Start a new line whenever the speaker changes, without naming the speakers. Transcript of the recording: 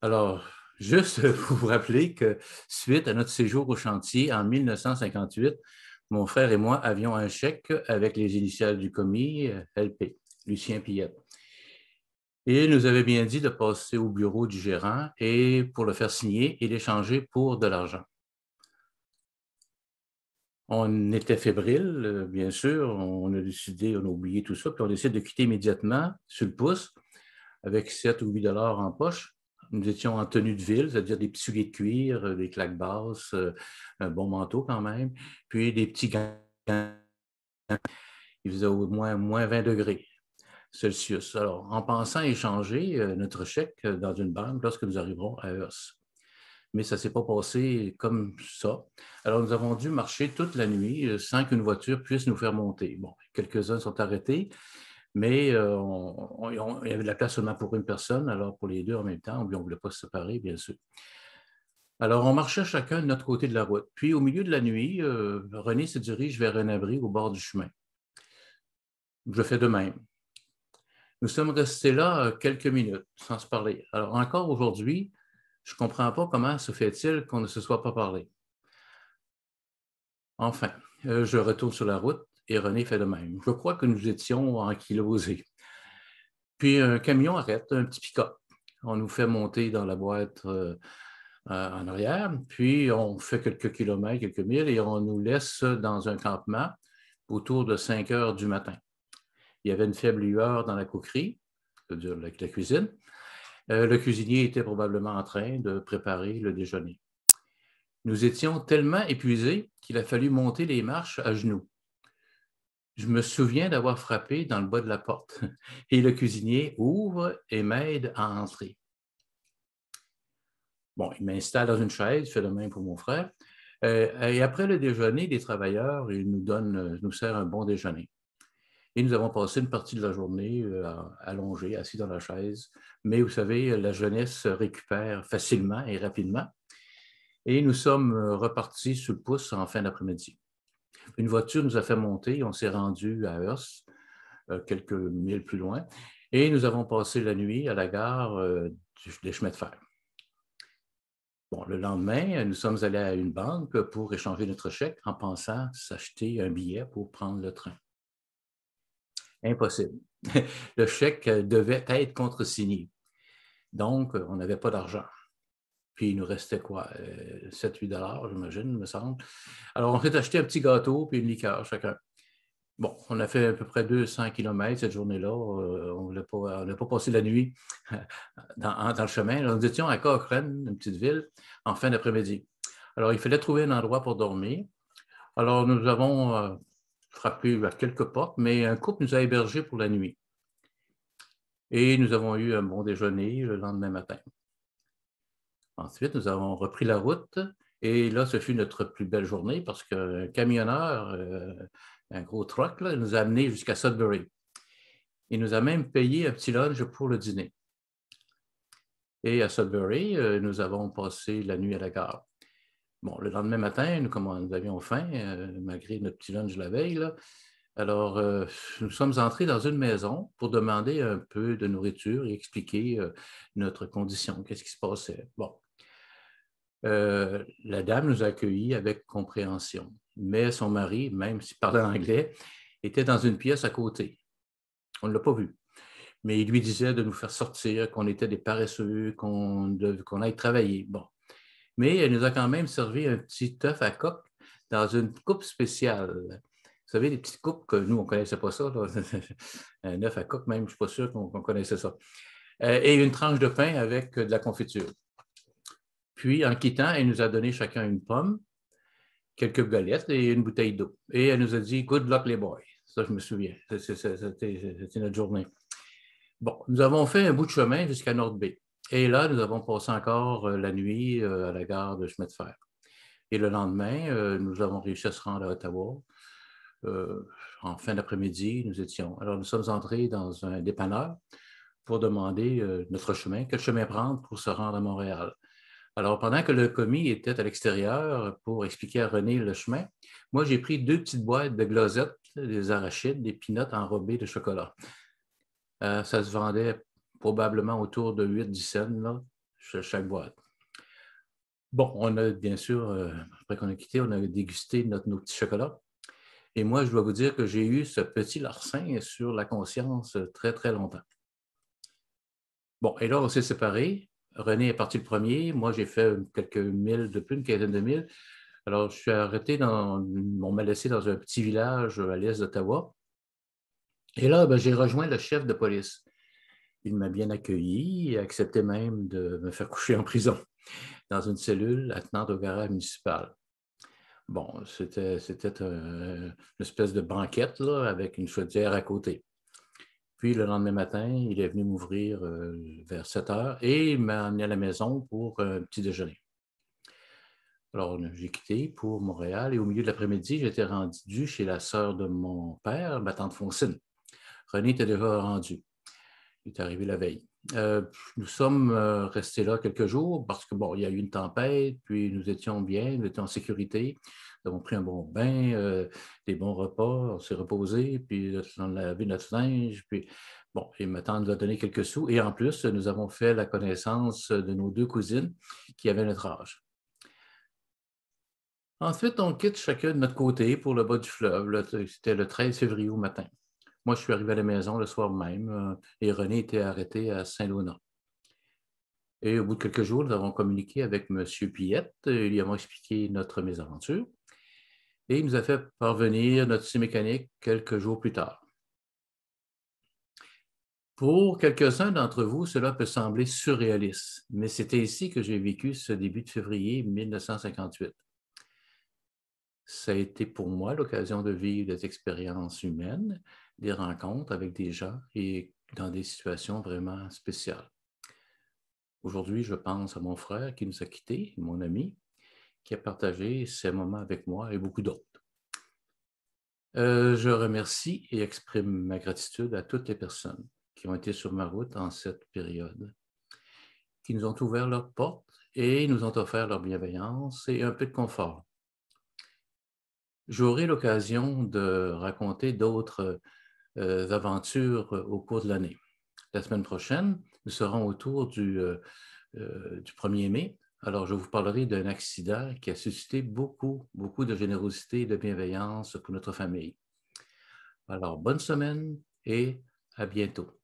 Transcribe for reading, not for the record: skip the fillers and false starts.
Alors, juste pour vous rappeler que suite à notre séjour au chantier en 1958, mon frère et moi avions un chèque avec les initiales du commis LP, Lucien Pillette. Et il nous avait bien dit de passer au bureau du gérant et pour le faire signer et l'échanger pour de l'argent. On était fébrile, bien sûr, on a décidé, on a oublié tout ça, puis on décide de quitter immédiatement sur le pouce avec 7 ou 8 dollars en poche. Nous étions en tenue de ville, c'est-à-dire des petits souliers de cuir, des claques basses, un bon manteau quand même, puis des petits gants. Il faisait au moins 20 degrés Celsius. Alors, en pensant échanger notre chèque dans une banque lorsque nous arriverons à Hearst. Mais ça ne s'est pas passé comme ça. Alors, nous avons dû marcher toute la nuit sans qu'une voiture puisse nous faire monter. Bon, quelques-uns sont arrêtés, mais il y avait de la place seulement pour une personne, alors pour les deux en même temps, on ne voulait pas se séparer, bien sûr. Alors, on marchait chacun de notre côté de la route. Puis, au milieu de la nuit, René se dirige vers un abri au bord du chemin. Je fais de même. Nous sommes restés là quelques minutes, sans se parler. Alors, encore aujourd'hui, je ne comprends pas comment se fait-il qu'on ne se soit pas parlé. Enfin, je retourne sur la route et René fait de même. Je crois que nous étions ankylosés. Puis un camion arrête, un petit pick-up. On nous fait monter dans la boîte en arrière, puis on fait quelques kilomètres, quelques milles, et on nous laisse dans un campement autour de 5 heures du matin. Il y avait une faible lueur dans la coquerie, c'est-à-dire la cuisine. Le cuisinier était probablement en train de préparer le déjeuner. Nous étions tellement épuisés qu'il a fallu monter les marches à genoux. Je me souviens d'avoir frappé dans le bas de la porte et le cuisinier ouvre et m'aide à entrer. Bon, il m'installe dans une chaise, il fait de même pour mon frère. Et après le déjeuner des travailleurs, il nous sert un bon déjeuner. Et nous avons passé une partie de la journée allongés, assis dans la chaise. Mais vous savez, la jeunesse se récupère facilement et rapidement. Et nous sommes repartis sous le pouce en fin d'après-midi. Une voiture nous a fait monter, on s'est rendu à Hearst, quelques milles plus loin, et nous avons passé la nuit à la gare des chemins de fer. Bon, le lendemain, nous sommes allés à une banque pour échanger notre chèque en pensant s'acheter un billet pour prendre le train. Impossible. Le chèque devait être contresigné. Donc, on n'avait pas d'argent. Puis, il nous restait quoi? 7-8 dollars, j'imagine, me semble. Alors, on s'est acheté un petit gâteau puis une liqueur chacun. Bon, on a fait à peu près 200 kilomètres cette journée-là. On n'a pas passé la nuit dans le chemin. Nous étions à Cochrane, une petite ville, en fin d'après-midi. Alors, il fallait trouver un endroit pour dormir. Alors, nous avons frappé à quelques portes, mais un couple nous a hébergés pour la nuit. Et nous avons eu un bon déjeuner le lendemain matin. Ensuite, nous avons repris la route. Et là, ce fut notre plus belle journée parce qu'un camionneur, un gros truck, là, nous a amenés jusqu'à Sudbury. Il nous a même payé un petit lunch pour le dîner. Et à Sudbury, nous avons passé la nuit à la gare. Bon, le lendemain matin, nous avions faim, malgré notre petit lunch de la veille, là. Alors, nous sommes entrés dans une maison pour demander un peu de nourriture et expliquer notre condition, qu'est-ce qui se passait. Bon. La dame nous a accueillis avec compréhension, mais son mari, même s'il parlait anglais, était dans une pièce à côté. On ne l'a pas vu. Mais il lui disait de nous faire sortir, qu'on était des paresseux, qu'on aille travailler. Bon. Mais elle nous a quand même servi un petit œuf à coque dans une coupe spéciale. Vous savez, les petites coupes que nous, on ne connaissait pas ça. Là. Un œuf à coque, même, je ne suis pas sûr qu'on connaissait ça. Et une tranche de pain avec de la confiture. Puis, en quittant, elle nous a donné chacun une pomme, quelques galettes et une bouteille d'eau. Et elle nous a dit « Good luck, les boys ». Ça, je me souviens. C'était notre journée. Bon, nous avons fait un bout de chemin jusqu'à North Bay. Et là, nous avons passé encore la nuit à la gare de chemin de fer. Et le lendemain, nous avons réussi à se rendre à Ottawa. En fin d'après-midi, nous étions. Alors, nous sommes entrés dans un dépanneur pour demander notre chemin, quel chemin prendre pour se rendre à Montréal. Alors, pendant que le commis était à l'extérieur pour expliquer à René le chemin, moi, j'ai pris 2 petites boîtes de glosettes, des arachides, des peanuts enrobés de chocolat. Ça se vendait probablement autour de 8-10 cents, là. chaque boîte. Bon, on a bien sûr, après qu'on a quitté, on a dégusté nos petits chocolats. Et moi, je dois vous dire que j'ai eu ce petit larcin sur la conscience très, très longtemps. Bon, et là, on s'est séparés. René est parti le premier. Moi, j'ai fait quelques milles de plus, une quinzaine de milles. Alors, je suis arrêté on m'a laissé dans un petit village à l'est d'Ottawa. Et là, ben, j'ai rejoint le chef de police. Il m'a bien accueilli et a accepté même de me faire coucher en prison dans une cellule attenante au garage municipal. Bon, c'était une espèce de banquette là, avec une chaudière à côté. Puis le lendemain matin, il est venu m'ouvrir vers 7 heures et il m'a amené à la maison pour un petit déjeuner. Alors, j'ai quitté pour Montréal et au milieu de l'après-midi, j'étais rendu chez la sœur de mon père, ma tante Fonsine. René était déjà rendu. Il est arrivé la veille. Nous sommes restés là quelques jours parce que, bon, il y a eu une tempête, puis nous étions bien, nous étions en sécurité. Nous avons pris un bon bain, des bons repas, on s'est reposé, puis on a lavé notre linge, puis bon, et ma tante nous a donné quelques sous. Et en plus, nous avons fait la connaissance de nos deux cousines qui avaient notre âge. Ensuite, on quitte chacun de notre côté pour le bas du fleuve. C'était le 13 février au matin. Moi, je suis arrivé à la maison le soir même et René était arrêté à Saint-Launant. Et au bout de quelques jours, nous avons communiqué avec M. Piette. Il lui avons expliqué notre mésaventure et il nous a fait parvenir notre scie mécanique quelques jours plus tard. Pour quelques-uns d'entre vous, cela peut sembler surréaliste, mais c'était ici que j'ai vécu ce début de février 1958. Ça a été pour moi l'occasion de vivre des expériences humaines, des rencontres avec des gens et dans des situations vraiment spéciales. Aujourd'hui, je pense à mon frère qui nous a quittés, mon ami, qui a partagé ces moments avec moi et beaucoup d'autres. Je remercie et exprime ma gratitude à toutes les personnes qui ont été sur ma route en cette période, qui nous ont ouvert leurs portes et nous ont offert leur bienveillance et un peu de confort. J'aurai l'occasion de raconter d'autres aventures au cours de l'année. La semaine prochaine, nous serons autour du 1er mai. Alors, je vous parlerai d'un accident qui a suscité beaucoup, beaucoup de générosité et de bienveillance pour notre famille. Alors, bonne semaine et à bientôt.